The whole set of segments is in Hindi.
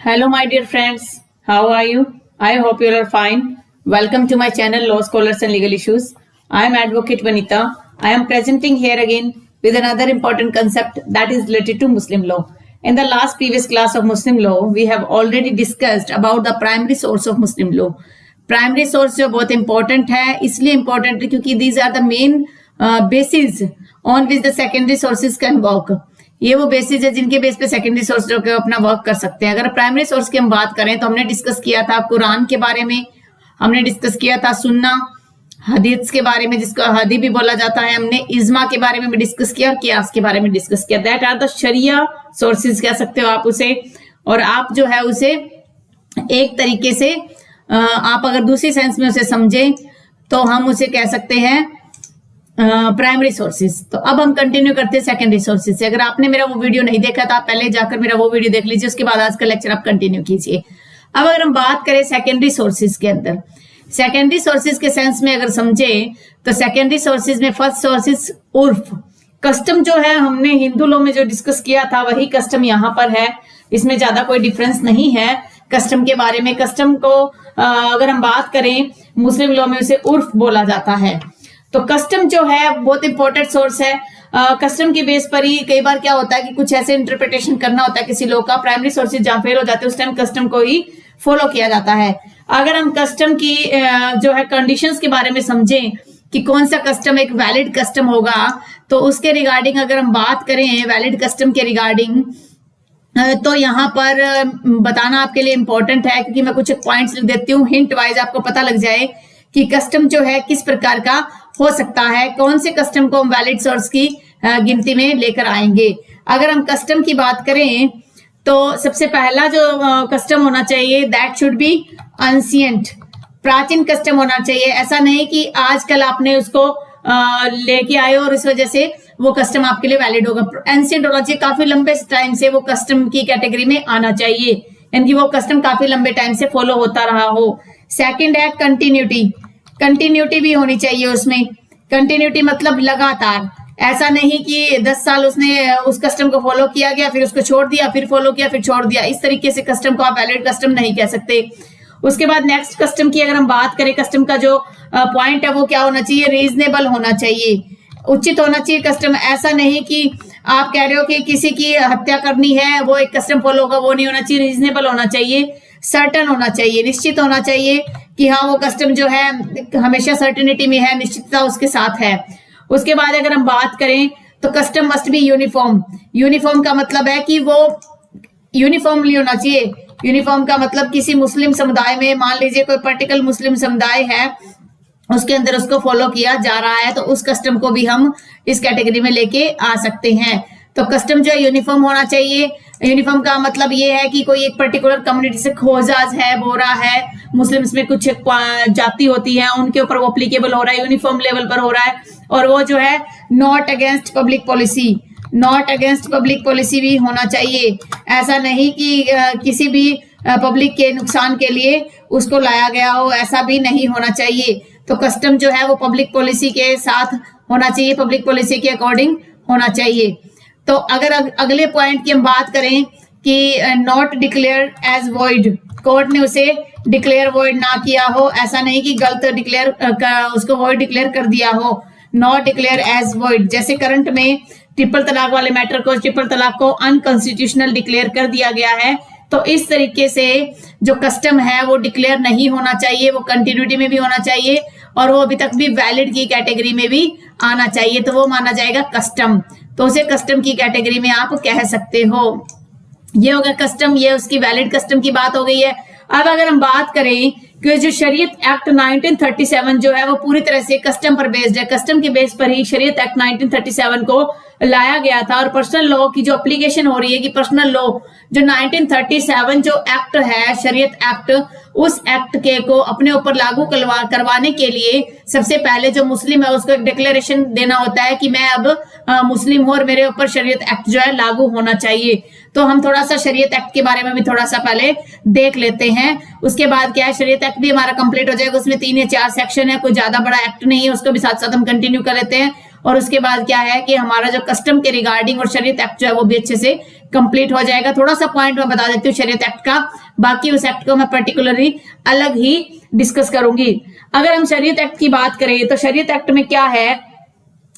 Hello, my dear friends. How are you? I hope you are fine. Welcome to my channel, Law Scholars and Legal Issues. I am Advocate Vanita. I am presenting here again with another important concept that is related to Muslim law. In the last previous class of Muslim law, we have already discussed about the primary source of Muslim law. Primary source जो बहुत इंपॉर्टेंट है, इसलिए इंपॉर्टेंट है क्योंकि these are the main basis on which the secondary sources can work. ये वो बेसिस है जिनके बेस पे सेकेंडरी सोर्स जो अपना वर्क कर सकते हैं. अगर प्राइमरी सोर्स की हम बात करें तो हमने डिस्कस किया था कुरान के बारे में, हमने डिस्कस किया था सुन्ना, हदीस के बारे में जिसको हदी भी बोला जाता है, हमने इज्मा के बारे में भी डिस्कस किया और कियास के बारे में डिस्कस किया. That are the sharia sources कह सकते हो आप उसे. और आप जो है उसे एक तरीके से आप अगर दूसरी सेंस में उसे समझें तो हम उसे कह सकते हैं प्राइमरी सोर्सेज. तो अब हम कंटिन्यू करते हैं सेकेंडरी सोर्सेज से. अगर आपने मेरा वो वीडियो नहीं देखा तो आप पहले जाकर मेरा वो वीडियो देख लीजिए, उसके बाद आज का लेक्चर आप कंटिन्यू कीजिए. अब अगर हम बात करें सेकेंडरी सोर्सेज के अंदर, सेकेंडरी सोर्सेज के सेंस में अगर समझे तो सेकेंडरी सोर्सेज में फर्स्ट सोर्सेज उर्फ, कस्टम जो है हमने हिंदू लॉ में जो डिस्कस किया था वही कस्टम यहाँ पर है. इसमें ज्यादा कोई डिफरेंस नहीं है कस्टम के बारे में. कस्टम को अगर हम बात करें मुस्लिम लॉ में उसे उर्फ बोला जाता है. तो कस्टम जो है बहुत इंपॉर्टेंट सोर्स है. कस्टम के बेस पर ही कई बार क्या होता है कि कुछ ऐसे इंटरप्रिटेशन करना होता है किसी लॉ का, प्राइमरी सोर्सेज जहां फेल हो जाते हैं उस टाइम कस्टम को ही फॉलो किया जाता है. अगर हम कस्टम की जो है कंडीशंस के बारे में समझें कि कौन सा कस्टम एक वैलिड कस्टम होगा, तो उसके रिगार्डिंग अगर हम बात करें वैलिड कस्टम के रिगार्डिंग, तो यहाँ पर बताना आपके लिए इंपॉर्टेंट है क्योंकि मैं कुछ पॉइंट्स लिख देती हूँ, हिंट वाइज आपको पता लग जाए कि कस्टम जो है किस प्रकार का हो सकता है, कौन से कस्टम को हम वैलिड सोर्स की गिनती में लेकर आएंगे. अगर हम कस्टम की बात करें तो सबसे पहला जो कस्टम होना चाहिए दैट शुड बी एंशिएंट, प्राचीन कस्टम होना चाहिए. ऐसा नहीं कि आजकल आपने उसको लेके आए और इस वजह से वो कस्टम आपके लिए वैलिड होगा. एंशिएंट होना चाहिए, काफी लंबे टाइम से वो कस्टम की कैटेगरी में आना चाहिए, यानी कि वो कस्टम काफी लंबे टाइम से फॉलो होता रहा हो. सेकंड है कंटिन्यूटी, कंटिन्यूटी भी होनी चाहिए उसमें. कंटिन्यूटी मतलब लगातार, ऐसा नहीं कि 10 साल उसने उस कस्टम को फॉलो किया गया फिर उसको छोड़ दिया, फिर फॉलो किया फिर छोड़ दिया. इस तरीके से कस्टम को आप वैलिड कस्टम नहीं कह सकते. उसके बाद नेक्स्ट कस्टम की अगर हम बात करें, कस्टम का जो पॉइंट है वो क्या होना चाहिए, रीजनेबल होना चाहिए, उचित होना चाहिए कस्टम. ऐसा नहीं कि आप कह रहे हो कि किसी की हत्या करनी है वो एक कस्टम फॉलो होगा, वो नहीं होना चाहिए. रीजनेबल होना चाहिए, सर्टन होना चाहिए, निश्चित होना चाहिए कि हाँ वो कस्टम जो है हमेशा सर्टेनिटी में है, निश्चितता उसके साथ है. उसके बाद अगर हम बात करें तो custom must be uniform. Uniform का मतलब है कि वो यूनिफॉर्मली होना चाहिए. यूनिफॉर्म का मतलब किसी मुस्लिम समुदाय में मान लीजिए कोई पर्टिकुलर मुस्लिम समुदाय है, उसके अंदर उसको फॉलो किया जा रहा है तो उस कस्टम को भी हम इस कैटेगरी में लेके आ सकते हैं. तो कस्टम जो है यूनिफॉर्म होना चाहिए. यूनिफॉर्म का मतलब ये है कि कोई एक पर्टिकुलर कम्युनिटी से खोजाज है, बोरा है, मुस्लिम्स में कुछ जाति होती है उनके ऊपर वो अप्लीकेबल हो रहा है, यूनिफॉर्म लेवल पर हो रहा है. और वो जो है not against public policy, not against public policy भी होना चाहिए. ऐसा नहीं कि किसी भी पब्लिक के नुकसान के लिए उसको लाया गया हो, ऐसा भी नहीं होना चाहिए. तो कस्टम जो है वो पब्लिक पॉलिसी के साथ होना चाहिए, पब्लिक पॉलिसी के अकॉर्डिंग होना चाहिए. तो अगर अगले पॉइंट की हम बात करें कि not declare as void, court ने उसे डिक्लेयर वॉइड ना किया हो, ऐसा नहीं कि गलत डिक्लेयर उसको वॉइड डिक्लेयर कर दिया हो. नॉट डिक्लेयर एज वॉइड, जैसे करंट में ट्रिपल तलाक वाले मैटर को, ट्रिपल तलाक को अनकॉन्स्टिट्यूशनल डिक्लेयर कर दिया गया है. तो इस तरीके से जो कस्टम है वो डिक्लेयर नहीं होना चाहिए, वो कंटिन्यूटी में भी होना चाहिए और वो अभी तक भी वैलिड की कैटेगरी में भी आना चाहिए, तो वो माना जाएगा कस्टम. तो उसे कस्टम की कैटेगरी में आप कह सकते हो. ये हो गया कस्टम, ये उसकी वैलिड कस्टम की बात हो गई है. अब अगर हम बात करें कि जो शरीयत एक्ट 1937 जो है वो पूरी तरह से कस्टम पर बेस्ड है, कस्टम के बेस पर ही शरीयत एक्ट 1937 को लाया गया था. और पर्सनल लॉ की जो एप्लीकेशन हो रही है कि पर्सनल लॉ जो 1937 जो एक्ट है शरीयत एक्ट, उस एक्ट के को अपने ऊपर लागू करवाने के लिए सबसे पहले जो मुस्लिम है उसको एक डिक्लेरेशन देना होता है कि मैं अब मुस्लिम हूं और मेरे ऊपर शरीयत एक्ट जो है लागू होना चाहिए. तो हम थोड़ा सा शरीयत एक्ट के बारे में भी थोड़ा सा पहले देख लेते हैं. उसके बाद क्या है, शरीयत एक्ट भी हमारा कंप्लीट हो जाएगा. उसमें 3 या 4 सेक्शन है, कोई ज्यादा बड़ा एक्ट नहीं है, उसको भी साथ साथ हम कंटिन्यू कर लेते हैं. और उसके बाद क्या है कि हमारा जो कस्टम के रिगार्डिंग और शरीयत एक्ट जो है वो भी अच्छे से कंप्लीट हो जाएगा। थोड़ा सा पॉइंट मैं बता देती हूँ शरीयत एक्ट का, बाकी उस एक्ट को मैं पर्टिकुलरली अलग ही डिस्कस करूंगी। अगर हम शरीयत एक्ट की बात करें तो शरीयत एक्ट में क्या है,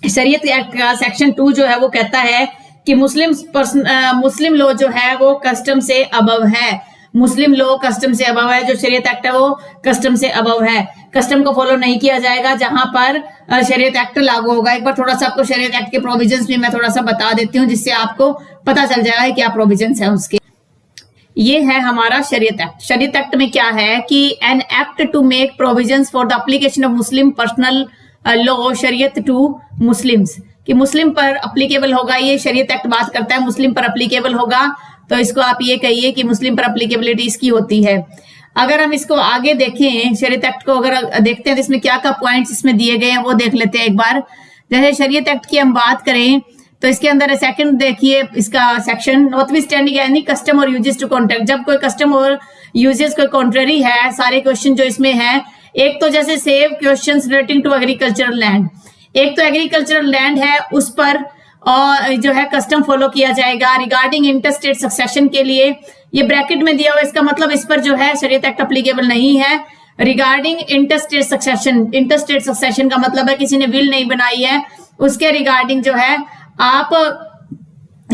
शरीयत एक्ट का सेक्शन 2 जो है वो कहता है कि मुस्लिम लॉ जो है वो कस्टम से अबव है। मुस्लिम लॉ कस्टम से अबव है, जो शरीयत एक्ट है वो कस्टम से अबव है। कस्टम को फॉलो नहीं किया जाएगा जहां पर शरीयत एक्ट लागू होगा। एक बार थोड़ा सा आपको शरीयत एक्ट के प्रोविजंस भी मैं थोड़ा सा बता देती हूँ, जिससे आपको पता चल जाएगा क्या प्रोविजंस है उसके। ये है हमारा शरीयत एक्ट। शरीयत एक्ट में क्या है कि an act to make provisions for the application of Muslim personal law Shariat to Muslims, कि मुस्लिम पर अप्लीकेबल होगा। ये शरीयत एक्ट बात करता है मुस्लिम पर अप्लीकेबल होगा, तो इसको आप ये कहिए कि मुस्लिम पर अप्लीकेबिलिटी इसकी होती है। अगर हम इसको आगे देखें, शरीयत एक्ट को अगर देखते हैं तो इसमें क्या क्या पॉइंट्स इसमें दिए गए हैं वो देख लेते हैं एक बार। जैसे शरीयत एक्ट की हम बात करें तो इसके अंदर सेकंड देखिए इसका सेक्शन, नॉटविथस्टैंडिंग एनी कस्टम और यूजेस टू कॉन्ट्रैक्ट, जब कोई कस्टम और यूजेस कोई कॉन्ट्ररी है, सारे क्वेश्चन जो इसमें है, एक तो जैसे save question relating to agricultural land, एक तो एग्रीकल्चरल लैंड है उस पर और जो है कस्टम फॉलो किया जाएगा। रिगार्डिंग इंटरस्टेट सक्सेशन के लिए ये ब्रैकेट में दिया हुआ, इसका मतलब इस पर जो है शरीयत एक्ट अप्लीकेबल नहीं है। रिगार्डिंग इंटरस्टेट सक्सेशन का मतलब है किसी ने विल नहीं बनाई है, उसके रिगार्डिंग जो है आप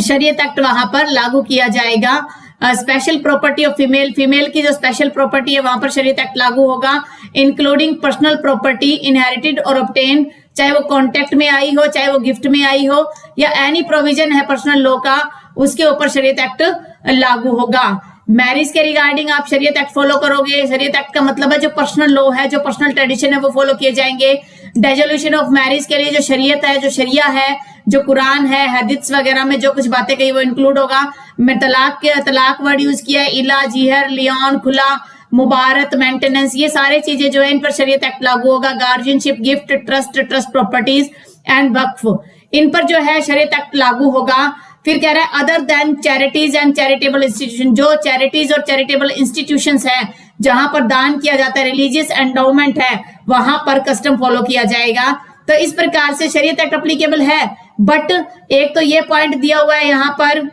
शरीयत एक्ट वहां पर लागू किया जाएगा। स्पेशल प्रॉपर्टी ऑफ फीमेल की जो स्पेशल प्रॉपर्टी है वहां पर शरीयत एक्ट लागू होगा। इंक्लूडिंग पर्सनल प्रॉपर्टी इनहेरिटेड और ऑब्टेन, चाहे वो कॉन्टेक्ट में आई हो, चाहे वो गिफ्ट में आई हो, या एनी प्रोविजन है पर्सनल लॉ का, उसके ऊपर शरीयत एक्ट लागू होगा। मैरिज के रिगार्डिंग आप शरीयत एक्ट फॉलो करोगे। शरीयत एक्ट का मतलब है जो पर्सनल लॉ है, जो पर्सनल ट्रेडिशन है वो फॉलो किए जाएंगे। डेजोल्यूशन ऑफ मैरिज के लिए जो शरीयत है, जो शरिया है, जो कुरान है, हदीस वगैरह में जो कुछ बातें कही वो इंक्लूड होगा। मैं तलाक वर्ड यूज किया है, इला, जिहर, लियोन, खुला, मुबारत, मेंटेनेंस, ये सारे चीजें जो है इन पर शरीयत एक्ट लागू होगा। Guardianship, gift, trust properties and वक्फ, इन पर जो है शरीयत एक्ट लागू होगा। फिर कह रहा है other than charities and charitable institution, जो चैरिटीज और चैरिटेबल इंस्टीट्यूशंस है जहां पर दान किया जाता है, रिलीजियस एंडाउमेंट है, वहां पर कस्टम फॉलो किया जाएगा। तो इस प्रकार से शरीयत एक्ट अप्लीकेबल है। बट एक तो ये पॉइंट दिया हुआ है यहाँ पर,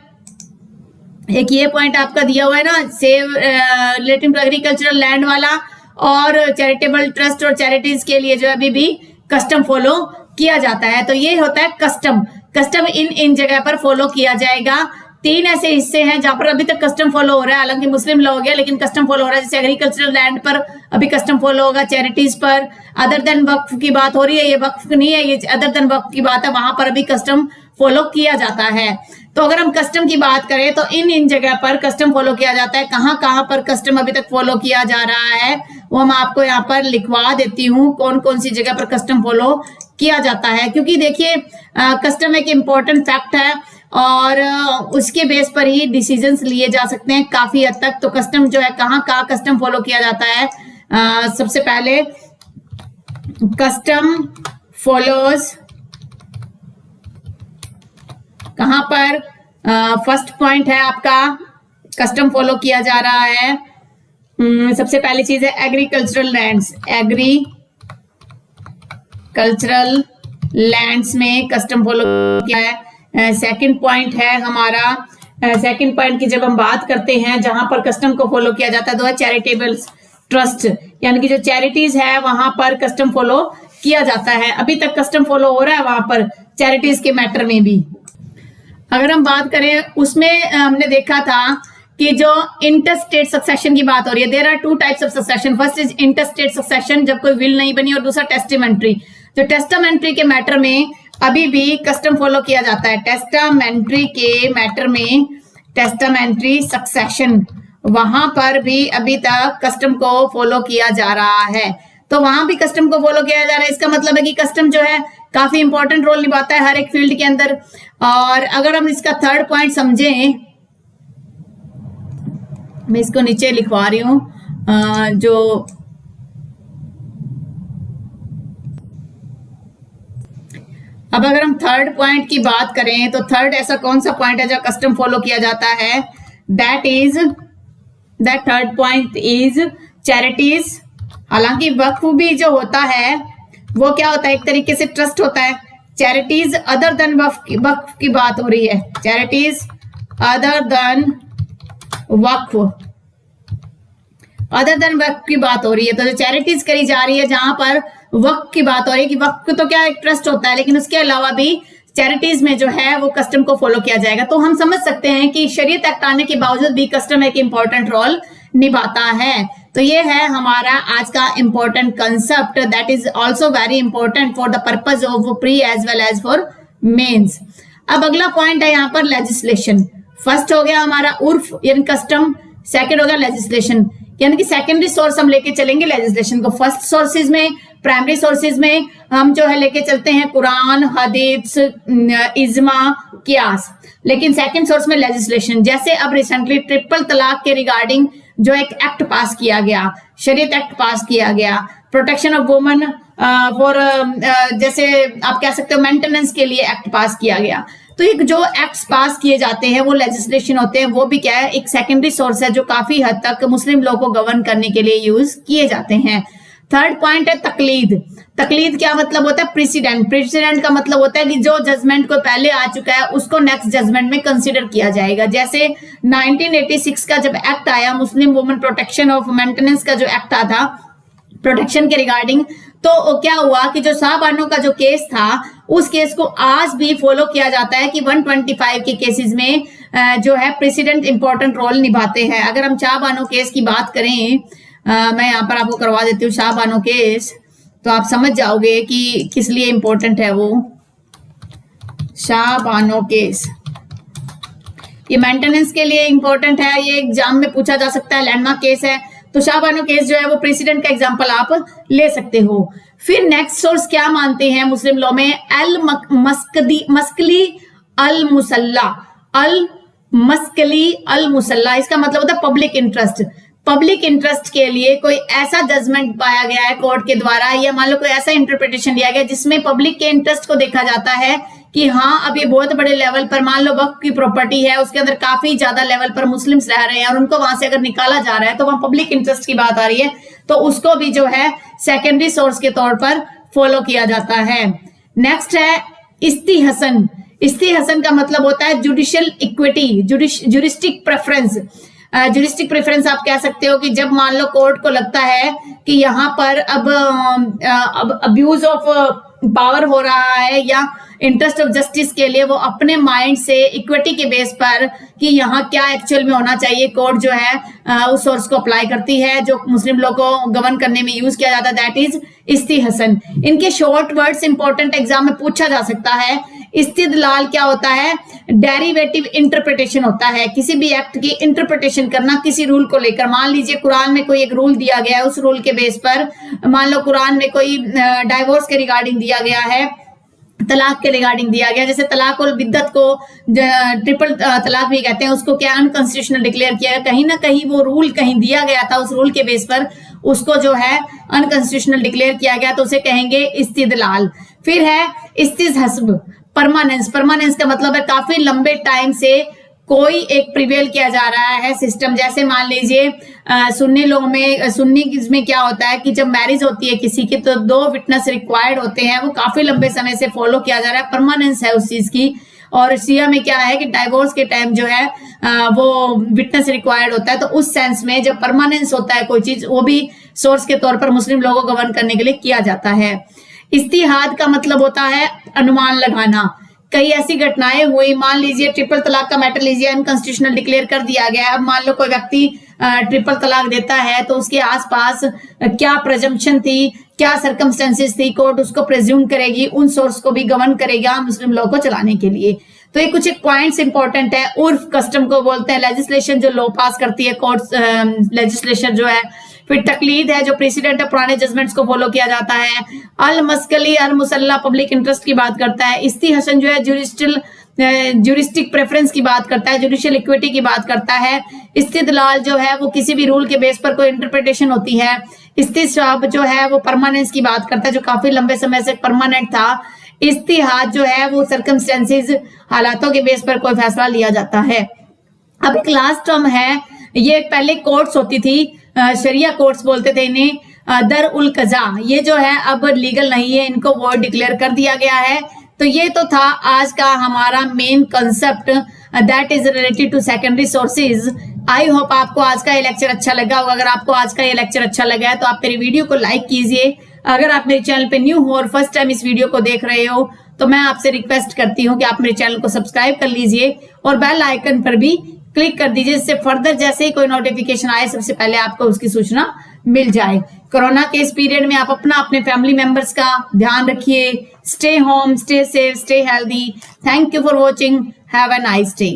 एक ये पॉइंट आपका दिया हुआ है ना, save relating to agricultural land वाला, और चैरिटेबल ट्रस्ट और चैरिटीज के लिए जो अभी भी कस्टम फॉलो किया जाता है। तो ये होता है कस्टम। कस्टम इन जगह पर फॉलो किया जाएगा। 3 ऐसे हिस्से हैं जहां पर अभी तक कस्टम फॉलो हो रहा है, हालांकि मुस्लिम लॉ हो गया लेकिन कस्टम फॉलो हो रहा है। जैसे एग्रीकल्चरल लैंड पर अभी कस्टम फॉलो होगा, चैरिटीज पर, अदर देन वक्फ की बात हो रही है, ये वक्फ नहीं है, ये अदर देन वक्फ की बात है, वहां पर अभी कस्टम फॉलो किया जाता है। तो अगर हम कस्टम की बात करें तो इन जगह पर कस्टम फॉलो किया जाता है। कहां पर कस्टम अभी तक फॉलो किया जा रहा है वो हम आपको यहाँ पर लिखवा देती हूँ, कौन कौन सी जगह पर कस्टम फॉलो किया जाता है। क्योंकि देखिए कस्टम एक इम्पोर्टेंट फैक्ट है और उसके बेस पर ही डिसीजंस लिए जा सकते हैं काफी हद तक। तो कस्टम जो है कहाँ कस्टम फॉलो किया जाता है, सबसे पहले कस्टम फॉलोज कहां पर, फर्स्ट पॉइंट है आपका कस्टम फॉलो किया जा रहा है। सबसे पहली चीज है एग्रीकल्चरल लैंड्स, एग्रीकल्चरल लैंड्स में कस्टम फॉलो किया है। सेकंड पॉइंट है हमारा, सेकंड पॉइंट की जब हम बात करते हैं जहां पर कस्टम को फॉलो किया जाता है तो है चैरिटेबल ट्रस्ट, यानी कि जो चैरिटीज है वहां पर कस्टम फॉलो किया जाता है। अभी तक कस्टम फॉलो हो रहा है वहां पर चैरिटीज के मैटर में भी। अगर हम बात करें उसमें हमने देखा था कि जो इंटरस्टेट सक्सेशन की बात हो रही है, there are 2 types of succession. First is intestate succession, जब कोई विल नहीं बनी, और दूसरा टेस्टामेंट्री। जो टेस्टामेंट्री के मैटर में अभी भी कस्टम फॉलो किया जाता है। टेस्टामेंट्री के मैटर में, टेस्टामेंट्री सक्सेशन, वहां पर भी अभी तक कस्टम को फॉलो किया जा रहा है। तो वहां भी कस्टम को फॉलो किया जा रहा है। इसका मतलब है कि कस्टम जो है काफी इंपॉर्टेंट रोल निभाता है हर एक फील्ड के अंदर। और अगर हम इसका थर्ड पॉइंट समझें, मैं इसको नीचे लिखवा रही हूं, जो अब अगर हम थर्ड पॉइंट की बात करें तो थर्ड ऐसा कौन सा पॉइंट है जो कस्टम फॉलो किया जाता है, that third point is charities. हालांकि वक्फ भी जो होता है वो क्या होता है, एक तरीके से ट्रस्ट होता है। चैरिटीज अदर देन वक्फ की बात हो रही है, चैरिटीज अदर देन वक्फ, अदर देन वक्फ की बात हो रही है। तो जो चैरिटीज करी जा रही है जहां पर वक्फ की बात हो रही है कि वक्फ तो क्या एक ट्रस्ट होता है, लेकिन उसके अलावा भी चैरिटीज में जो है वो कस्टम को फॉलो किया जाएगा। तो हम समझ सकते हैं कि शरीयत एक्ट आने के बावजूद भी कस्टम एक इंपॉर्टेंट रोल निभाता है। तो ये है हमारा आज का important concept, that is also very important for the purpose of pre as well as for mains. अब अगला पॉइंट है यहाँ पर लेजिस्लेशन। फर्स्ट हो गया हमारा उर्फ यानी कस्टम, सेकंड हो गया लेजिस्लेशन, यानी कि सेकेंडरी सोर्स हम लेके चलेंगे लेजिस्लेशन को। फर्स्ट सोर्सेज में, प्राइमरी सोर्सेज में हम जो है लेके चलते हैं कुरान, हदीस, इज्मा, कियास, लेकिन सेकंड सोर्स में लेजिस्लेशन। जैसे अब रिसेंटली ट्रिपल तलाक के रिगार्डिंग जो एक एक्ट पास किया गया, शरीयत एक्ट पास किया गया, प्रोटेक्शन ऑफ वुमन फॉर जैसे आप कह सकते हो मेंटेनेंस के लिए एक्ट पास किया गया। तो एक जो एक्ट्स पास किए जाते हैं वो लेजिस्लेशन होते हैं, वो भी क्या है एक सेकेंडरी सोर्स है जो काफी हद तक मुस्लिम लोगों को गवर्न करने के लिए यूज किए जाते हैं। थर्ड पॉइंट है तकलीद। तकलीद क्या मतलब होता है? प्रेसिडेंट। प्रेसिडेंट का मतलब होता है कि जो जजमेंट को पहले आ चुका है उसको नेक्स्ट जजमेंट में कंसीडर किया जाएगा। जैसे 1986 का जब एक्ट आया, Muslim women protection of maintenance का जो एक्ट था प्रोटेक्शन के रिगार्डिंग, तो क्या हुआ कि जो शाहबानो का जो केस था उस केस को आज भी फॉलो किया जाता है कि 125 के केसेस में जो है प्रेसिडेंट इंपॉर्टेंट रोल निभाते हैं। अगर हम शाहबानो केस की बात करें, मैं यहाँ पर आपको करवा देती हूँ शाहबानो केस, तो आप समझ जाओगे कि किस लिए इंपॉर्टेंट है वो शाहबानो केस। ये मेंटेनेंस के लिए इंपॉर्टेंट है, ये एग्जाम में पूछा जा सकता है, लैंडमार्क केस है। तो शाहबानो केस जो है वो प्रेसिडेंट का एग्जांपल आप ले सकते हो। फिर नेक्स्ट सोर्स क्या मानते हैं मुस्लिम लॉ में? मस्कली अल मुसल्ला। अल मस्कली अल मुसल्ला, इसका मतलब होता है पब्लिक इंटरेस्ट। पब्लिक इंटरेस्ट के लिए कोई ऐसा जजमेंट पाया गया है कोर्ट के द्वारा, या मान लो कोई ऐसा इंटरप्रिटेशन दिया गया जिसमें पब्लिक के इंटरेस्ट को देखा जाता है कि हाँ अब ये बहुत बड़े लेवल पर, मान लो वक्फ की प्रॉपर्टी है, उसके अंदर काफी ज्यादा लेवल पर मुस्लिम्स रह रहे हैं और उनको वहां से अगर निकाला जा रहा है तो वहां पब्लिक इंटरेस्ट की बात आ रही है, तो उसको भी जो है सेकेंडरी सोर्स के तौर पर फॉलो किया जाता है। नेक्स्ट है इस्तिहसन। इस्तिहसन का मतलब होता है judicial equity, juristic preference. Juristic preference आप कह सकते हो कि जब मान लो कोर्ट को लगता है कि यहाँ पर अब अब्यूज ऑफ पावर हो रहा है या इंटरेस्ट ऑफ जस्टिस के लिए वो अपने माइंड से इक्विटी के बेस पर कि यहाँ क्या एक्चुअल में होना चाहिए, कोर्ट जो है उस सोर्स को अप्लाई करती है जो मुस्लिम लोग को गवर्न करने में यूज किया जाता है, दैट इज इस्तिहसन। इनके शॉर्ट वर्ड्स इंपॉर्टेंट एग्जाम में पूछा जा सकता है। इस्तिदलाल क्या होता है? डेरिवेटिव इंटरप्रिटेशन होता है, किसी भी एक्ट की इंटरप्रिटेशन करना किसी रूल को लेकर। मान लीजिए कुरान में कोई एक रूल दिया गया है, उस रूल के बेस पर मान लो कुरान में कोई डाइवोर्स के रिगार्डिंग दिया गया है, तलाक के रिगार्डिंग दिया गया, जैसे तलाक और बिद्दत को ट्रिपल तलाक भी कहते हैं, उसको क्या अनकॉन्स्टिट्यूशनल डिक्लेयर किया गया। कहीं ना कहीं वो रूल कहीं दिया गया था, उस रूल के बेस पर उसको जो है अनकॉन्स्टिट्यूशनल डिक्लेयर किया गया, तो उसे कहेंगे इस्तिदलाल। फिर है इस्तिहस्ब, परमानेंस। परमानेंस का मतलब है काफी लंबे टाइम से कोई एक प्रिवेल किया जा रहा है सिस्टम। जैसे मान लीजिए सुन्नी लोग में, सुन्नी में क्या होता है कि जब मैरिज होती है किसी की तो 2 विटनेस रिक्वायर्ड होते हैं, वो काफी लंबे समय से फॉलो किया जा रहा है, परमानेंस है उस चीज की। और शिया में क्या है कि डाइवोर्स के टाइम जो है वो विटनेस रिक्वायर्ड होता है। तो उस सेंस में जब परमानेंस होता है कोई चीज, वो भी सोर्स के तौर पर मुस्लिम लोगों को गवर्न करने के लिए किया जाता है। इस्तिहाद का मतलब होता है अनुमान लगाना। कई ऐसी घटनाएं हुई, मान लीजिए ट्रिपल तलाक का मैटर लीजिए, अनकॉन्स्टिट्यूशनल डिक्लेयर कर दिया गया है। अब मान लो कोई व्यक्ति ट्रिपल तलाक देता है तो उसके आसपास क्या प्रजम्पशन थी, क्या सर्कमस्टेंसेस थी, कोर्ट उसको प्रेज्यूम करेगी, उन सोर्स को भी गवर्न करेगा मुस्लिम लॉ को चलाने के लिए। तो ये कुछ एक पॉइंट्स इंपॉर्टेंट है। उर्फ कस्टम को बोलते हैं, लेजिस्लेशन जो लॉ पास करती है कोर्ट लेजिस्लेशन जो है। फिर तकलीद है जो प्रेसिडेंट है, पुराने जजमेंट्स को फॉलो किया जाता है। अल मस्कली अल मुसल्ला पब्लिक इंटरेस्ट की बात करता है। इस्तिहसन जो है जुरिस्टिक प्रेफरेंस की बात करता है, जुडिशियल इक्विटी की बात करता है। इस्तिदलाल जो है वो किसी भी रूल के बेस पर कोई इंटरप्रिटेशन होती है। इस्तिशाब जो है वो परमानेंस की बात करता है, जो काफी लंबे समय से परमानेंट था। इस्तिहाद जो है वो सर्कमस्टेंसेस, हालातों के बेस पर कोई फैसला लिया जाता है। अब एक लास्ट टर्म है, ये पहले कोर्ट्स होती थी, शरिया कोर्ट्स बोलते थे इन्हें, दर उल कजा। ये जो है अब लीगल नहीं है, इनको वर्ड डिक्लेयर कर दिया गया है। तो ये तो था आज का हमारा main concept that is related to secondary sources. I hope आपको आज का ये लेक्चर अच्छा लगा होगा। अगर आपको आज का ये लेक्चर अच्छा लगा है तो आप मेरी वीडियो को लाइक कीजिए। अगर आप मेरे चैनल पे न्यू हो और फर्स्ट टाइम इस वीडियो को देख रहे हो तो मैं आपसे रिक्वेस्ट करती हूँ कि आप मेरे चैनल को सब्सक्राइब कर लीजिए और बेल आइकन पर भी क्लिक कर दीजिए, जिससे फर्दर जैसे ही कोई नोटिफिकेशन आए सबसे पहले आपको उसकी सूचना मिल जाए। कोरोना के इस पीरियड में आप अपने फैमिली मेंबर्स का ध्यान रखिए। Stay home, stay safe, stay healthy. Thank you for watching. Have a nice day.